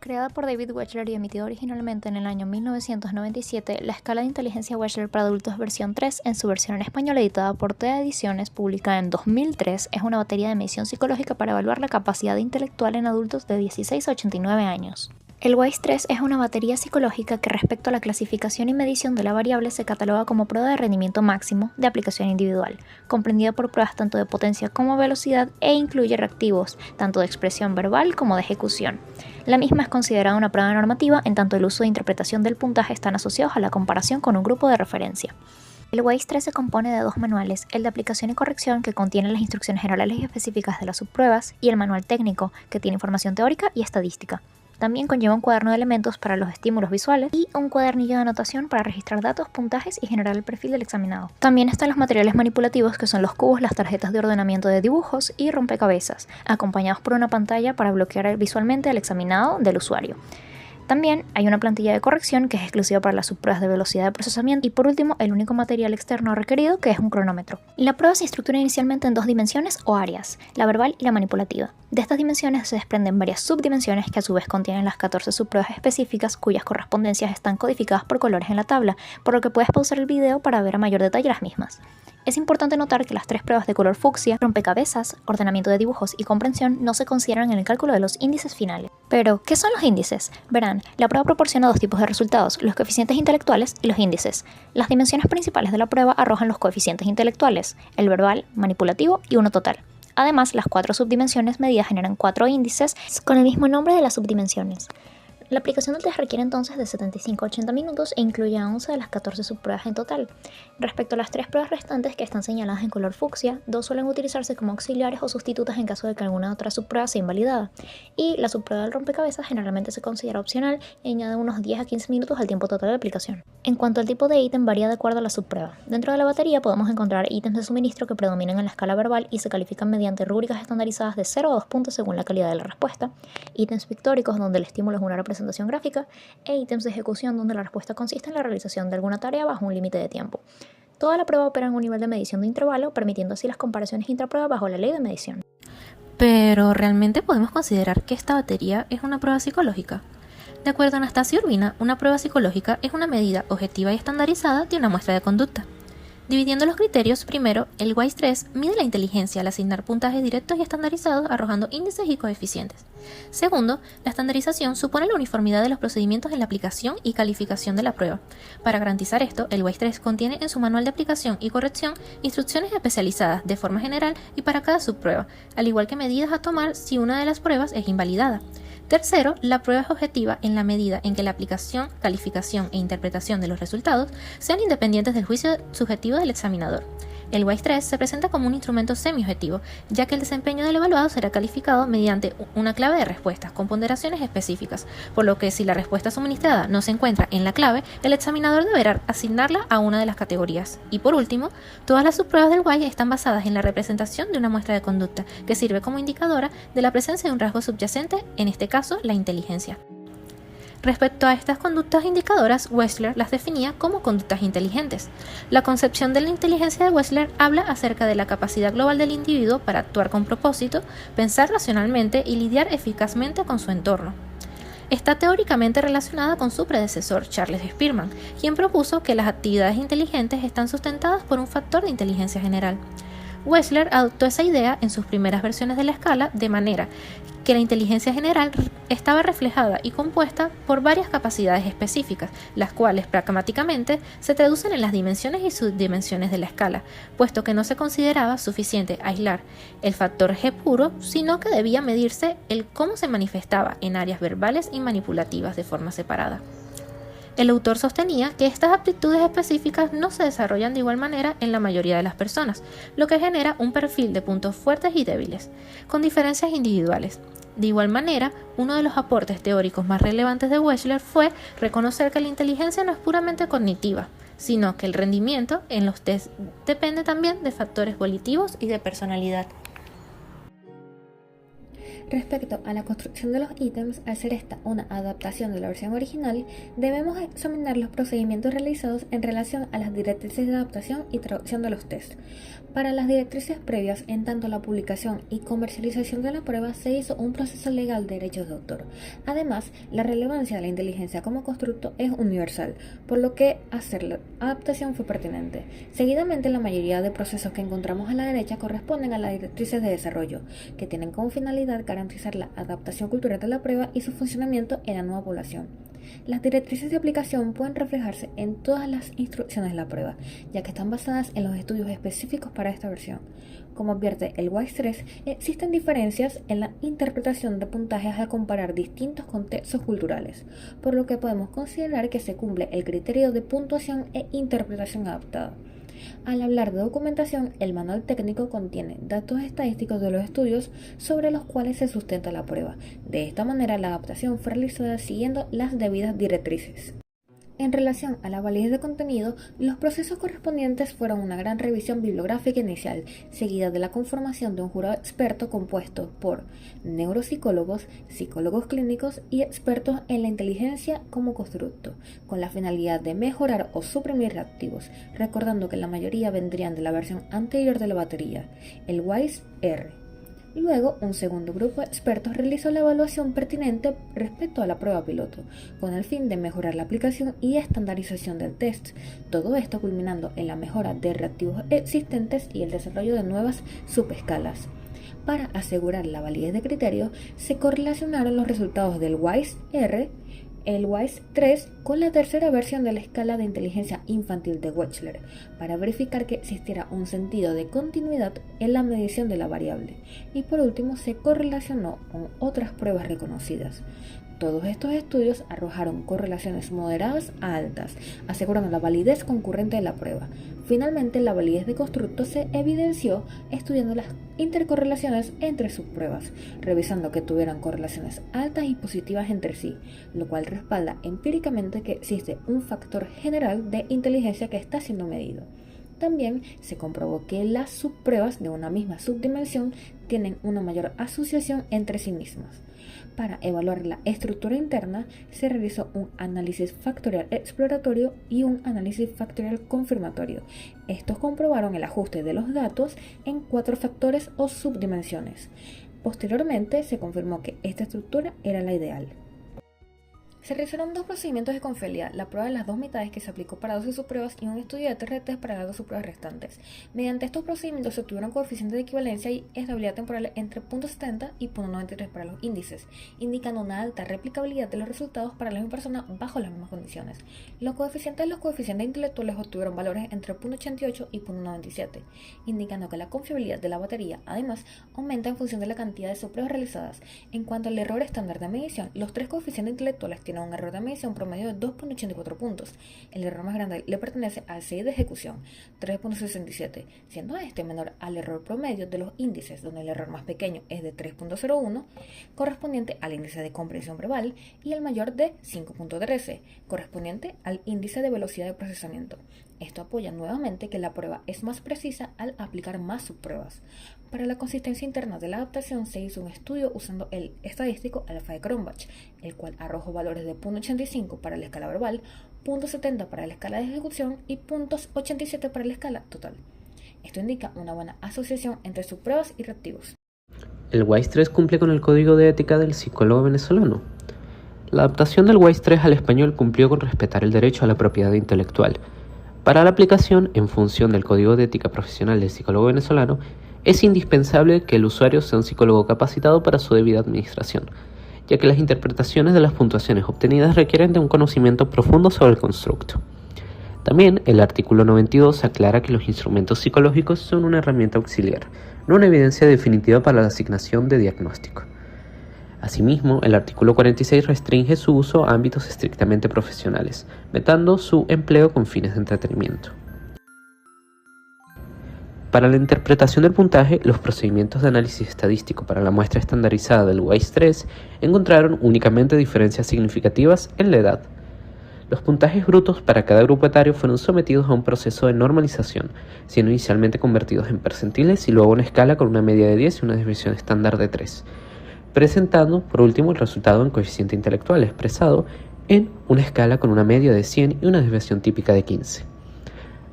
Creada por David Wechsler y emitida originalmente en el año 1997, la escala de inteligencia Wechsler para adultos versión 3, en su versión en español editada por TEA Ediciones, publicada en 2003, es una batería de medición psicológica para evaluar la capacidad intelectual en adultos de 16 a 89 años. El WISE-3 es una batería psicológica que respecto a la clasificación y medición de la variable se cataloga como prueba de rendimiento máximo de aplicación individual, comprendida por pruebas tanto de potencia como velocidad e incluye reactivos, tanto de expresión verbal como de ejecución. La misma es considerada una prueba normativa en tanto el uso de interpretación del puntaje están asociados a la comparación con un grupo de referencia. El WISE-3 se compone de dos manuales, el de aplicación y corrección que contiene las instrucciones generales y específicas de las subpruebas y el manual técnico que tiene información teórica y estadística. También conlleva un cuaderno de elementos para los estímulos visuales y un cuadernillo de anotación para registrar datos, puntajes y generar el perfil del examinado. También están los materiales manipulativos que son los cubos, las tarjetas de ordenamiento de dibujos y rompecabezas, acompañados por una pantalla para bloquear visualmente al examinado del usuario. También hay una plantilla de corrección que es exclusiva para las subpruebas de velocidad de procesamiento y por último el único material externo requerido que es un cronómetro. La prueba se estructura inicialmente en dos dimensiones o áreas, la verbal y la manipulativa. De estas dimensiones se desprenden varias subdimensiones que a su vez contienen las 14 subpruebas específicas cuyas correspondencias están codificadas por colores en la tabla, por lo que puedes pausar el video para ver a mayor detalle las mismas. Es importante notar que las tres pruebas de color fucsia, rompecabezas, ordenamiento de dibujos y comprensión no se consideran en el cálculo de los índices finales. Pero, ¿qué son los índices? Verán, la prueba proporciona dos tipos de resultados, los coeficientes intelectuales y los índices. Las dimensiones principales de la prueba arrojan los coeficientes intelectuales, el verbal, manipulativo y uno total. Además, las cuatro subdimensiones medidas generan cuatro índices con el mismo nombre de las subdimensiones. La aplicación del test requiere entonces de 75 a 80 minutos e incluye a 11 de las 14 subpruebas en total. Respecto a las tres pruebas restantes que están señaladas en color fucsia, dos suelen utilizarse como auxiliares o sustitutas en caso de que alguna otra subprueba sea invalidada. Y la subprueba del rompecabezas generalmente se considera opcional y añade unos 10 a 15 minutos al tiempo total de aplicación. En cuanto al tipo de ítem varía de acuerdo a la subprueba. Dentro de la batería podemos encontrar ítems de suministro que predominan en la escala verbal y se califican mediante rúbricas estandarizadas de 0 a 2 puntos según la calidad de la respuesta, ítems pictóricos donde el estímulo es una representación gráfica e ítems de ejecución donde la respuesta consiste en la realización de alguna tarea bajo un límite de tiempo. Toda la prueba opera en un nivel de medición de intervalo, permitiendo así las comparaciones intraprueba bajo la ley de medición. Pero, ¿realmente podemos considerar que esta batería es una prueba psicológica? De acuerdo a Anastasia Urbina, una prueba psicológica es una medida objetiva y estandarizada de una muestra de conducta. Dividiendo los criterios, primero, el WISE-3 mide la inteligencia al asignar puntajes directos y estandarizados arrojando índices y coeficientes. Segundo, la estandarización supone la uniformidad de los procedimientos en la aplicación y calificación de la prueba. Para garantizar esto, el WISE-3 contiene en su manual de aplicación y corrección instrucciones especializadas de forma general y para cada subprueba, al igual que medidas a tomar si una de las pruebas es invalidada. Tercero, la prueba es objetiva en la medida en que la aplicación, calificación e interpretación de los resultados sean independientes del juicio subjetivo del examinador. El WISE-3 se presenta como un instrumento semi-objetivo, ya que el desempeño del evaluado será calificado mediante una clave de respuestas con ponderaciones específicas, por lo que si la respuesta suministrada no se encuentra en la clave, el examinador deberá asignarla a una de las categorías. Y por último, todas las subpruebas del WISE están basadas en la representación de una muestra de conducta, que sirve como indicadora de la presencia de un rasgo subyacente, en este caso la inteligencia. Respecto a estas conductas indicadoras, Wechsler las definía como conductas inteligentes. La concepción de la inteligencia de Wechsler habla acerca de la capacidad global del individuo para actuar con propósito, pensar racionalmente y lidiar eficazmente con su entorno. Está teóricamente relacionada con su predecesor, Charles Spearman, quien propuso que las actividades inteligentes están sustentadas por un factor de inteligencia general. Wechsler adoptó esa idea en sus primeras versiones de la escala de manera que la inteligencia general estaba reflejada y compuesta por varias capacidades específicas, las cuales pragmáticamente se traducen en las dimensiones y subdimensiones de la escala, puesto que no se consideraba suficiente aislar el factor G puro, sino que debía medirse el cómo se manifestaba en áreas verbales y manipulativas de forma separada. El autor sostenía que estas aptitudes específicas no se desarrollan de igual manera en la mayoría de las personas, lo que genera un perfil de puntos fuertes y débiles, con diferencias individuales. De igual manera, uno de los aportes teóricos más relevantes de Wechsler fue reconocer que la inteligencia no es puramente cognitiva, sino que el rendimiento en los test depende también de factores volitivos y de personalidad. Respecto a la construcción de los ítems, al ser esta una adaptación de la versión original, debemos examinar los procedimientos realizados en relación a las directrices de adaptación y traducción de los tests. Para las directrices previas, en tanto la publicación y comercialización de la prueba, se hizo un proceso legal de derechos de autor. Además, la relevancia de la inteligencia como constructo es universal, por lo que hacer la adaptación fue pertinente. Seguidamente, la mayoría de procesos que encontramos a la derecha corresponden a las directrices de desarrollo, que tienen como finalidad garantizar la adaptación cultural de la prueba y su funcionamiento en la nueva población. Las directrices de aplicación pueden reflejarse en todas las instrucciones de la prueba, ya que están basadas en los estudios específicos para esta versión. Como advierte el WISE 3, existen diferencias en la interpretación de puntajes al comparar distintos contextos culturales, por lo que podemos considerar que se cumple el criterio de puntuación e interpretación adaptada. Al hablar de documentación, el manual técnico contiene datos estadísticos de los estudios sobre los cuales se sustenta la prueba. De esta manera, la adaptación fue realizada siguiendo las debidas directrices. En relación a la validez de contenido, los procesos correspondientes fueron una gran revisión bibliográfica inicial, seguida de la conformación de un jurado experto compuesto por neuropsicólogos, psicólogos clínicos y expertos en la inteligencia como constructo, con la finalidad de mejorar o suprimir reactivos, recordando que la mayoría vendrían de la versión anterior de la batería, el WISE R. Luego, un segundo grupo de expertos realizó la evaluación pertinente respecto a la prueba piloto, con el fin de mejorar la aplicación y estandarización del test, todo esto culminando en la mejora de reactivos existentes y el desarrollo de nuevas subescalas. Para asegurar la validez de criterios, se correlacionaron los resultados del WISE R, el WISE 3 con la tercera versión de la escala de inteligencia infantil de Wechsler, para verificar que existiera un sentido de continuidad en la medición de la variable, y por último se correlacionó con otras pruebas reconocidas. Todos estos estudios arrojaron correlaciones moderadas a altas, asegurando la validez concurrente de la prueba. Finalmente, la validez de constructo se evidenció estudiando las intercorrelaciones entre subpruebas, revisando que tuvieran correlaciones altas y positivas entre sí, lo cual respalda empíricamente que existe un factor general de inteligencia que está siendo medido. También se comprobó que las subpruebas de una misma subdimensión tienen una mayor asociación entre sí mismas. Para evaluar la estructura interna, se realizó un análisis factorial exploratorio y un análisis factorial confirmatorio. Estos comprobaron el ajuste de los datos en 4 factores o subdimensiones. Posteriormente, se confirmó que esta estructura era la ideal. Se realizaron 2 procedimientos de confiabilidad, la prueba de las 2 mitades que se aplicó para 12 subpruebas y un estudio de TRT para las 2 subpruebas restantes. Mediante estos procedimientos se obtuvieron coeficientes de equivalencia y estabilidad temporal entre 0.70 y 0.93 para los índices, indicando una alta replicabilidad de los resultados para la misma persona bajo las mismas condiciones. Los coeficientes intelectuales obtuvieron valores entre 0.88 y 0.97, indicando que la confiabilidad de la batería, además, aumenta en función de la cantidad de subpruebas realizadas. En cuanto al error estándar de medición, los 3 coeficientes intelectuales tiene un error de medición promedio de 2.84 puntos. El error más grande le pertenece al CI de ejecución, 3.67, siendo este menor al error promedio de los índices, donde el error más pequeño es de 3.01, correspondiente al índice de comprensión verbal, y el mayor de 5.13, correspondiente al índice de velocidad de procesamiento. Esto apoya nuevamente que la prueba es más precisa al aplicar más subpruebas. Para la consistencia interna de la adaptación se hizo un estudio usando el estadístico alfa de Cronbach, el cual arrojó valores de 0.85 para la escala verbal, 0.70 para la escala de ejecución y 0.87 para la escala total. Esto indica una buena asociación entre subpruebas y reactivos. El WISE 3 cumple con el código de ética del psicólogo venezolano. La adaptación del WISE 3 al español cumplió con respetar el derecho a la propiedad intelectual. Para la aplicación, en función del Código de Ética Profesional del Psicólogo Venezolano, es indispensable que el usuario sea un psicólogo capacitado para su debida administración, ya que las interpretaciones de las puntuaciones obtenidas requieren de un conocimiento profundo sobre el constructo. También, el artículo 92 aclara que los instrumentos psicológicos son una herramienta auxiliar, no una evidencia definitiva para la asignación de diagnóstico. Asimismo, el artículo 46 restringe su uso a ámbitos estrictamente profesionales, vetando su empleo con fines de entretenimiento. Para la interpretación del puntaje, los procedimientos de análisis estadístico para la muestra estandarizada del WISE 3 encontraron únicamente diferencias significativas en la edad. Los puntajes brutos para cada grupo etario fueron sometidos a un proceso de normalización, siendo inicialmente convertidos en percentiles y luego a una escala con una media de 10 y una desviación estándar de 3. presentando por último el resultado en coeficiente intelectual expresado en una escala con una media de 100 y una desviación típica de 15.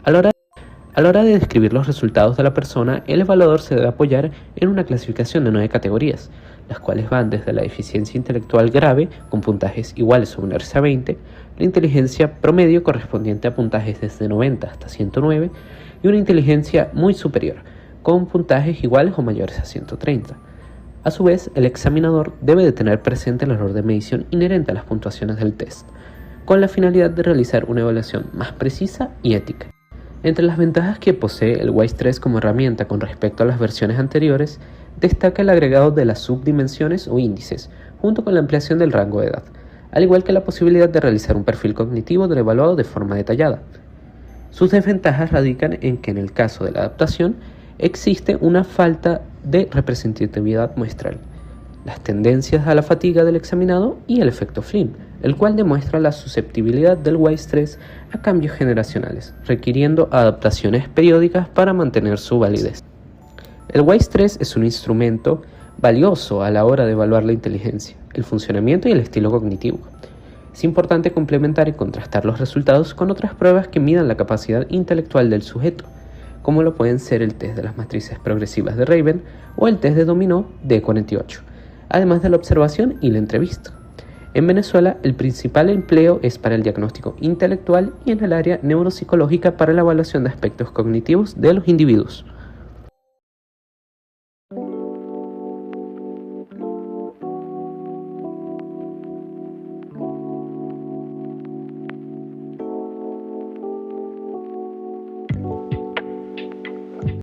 A la hora de describir los resultados de la persona, el evaluador se debe apoyar en una clasificación de 9 categorías, las cuales van desde la deficiencia intelectual grave, con puntajes iguales o menores a 20, la inteligencia promedio correspondiente a puntajes desde 90 hasta 109, y una inteligencia muy superior, con puntajes iguales o mayores a 130. A su vez, el examinador debe de tener presente el error de medición inherente a las puntuaciones del test, con la finalidad de realizar una evaluación más precisa y ética. Entre las ventajas que posee el WISE 3 como herramienta con respecto a las versiones anteriores, destaca el agregado de las subdimensiones o índices, junto con la ampliación del rango de edad, al igual que la posibilidad de realizar un perfil cognitivo del evaluado de forma detallada. Sus desventajas radican en que en el caso de la adaptación existe una falta de representatividad muestral, las tendencias a la fatiga del examinado y el efecto Flynn, el cual demuestra la susceptibilidad del WISE 3 a cambios generacionales, requiriendo adaptaciones periódicas para mantener su validez. El WISE 3 es un instrumento valioso a la hora de evaluar la inteligencia, el funcionamiento y el estilo cognitivo. Es importante complementar y contrastar los resultados con otras pruebas que midan la capacidad intelectual del sujeto, como lo pueden ser el test de las matrices progresivas de Raven o el test de dominó D48, además de la observación y la entrevista. En Venezuela, el principal empleo es para el diagnóstico intelectual y en el área neuropsicológica para la evaluación de aspectos cognitivos de los individuos.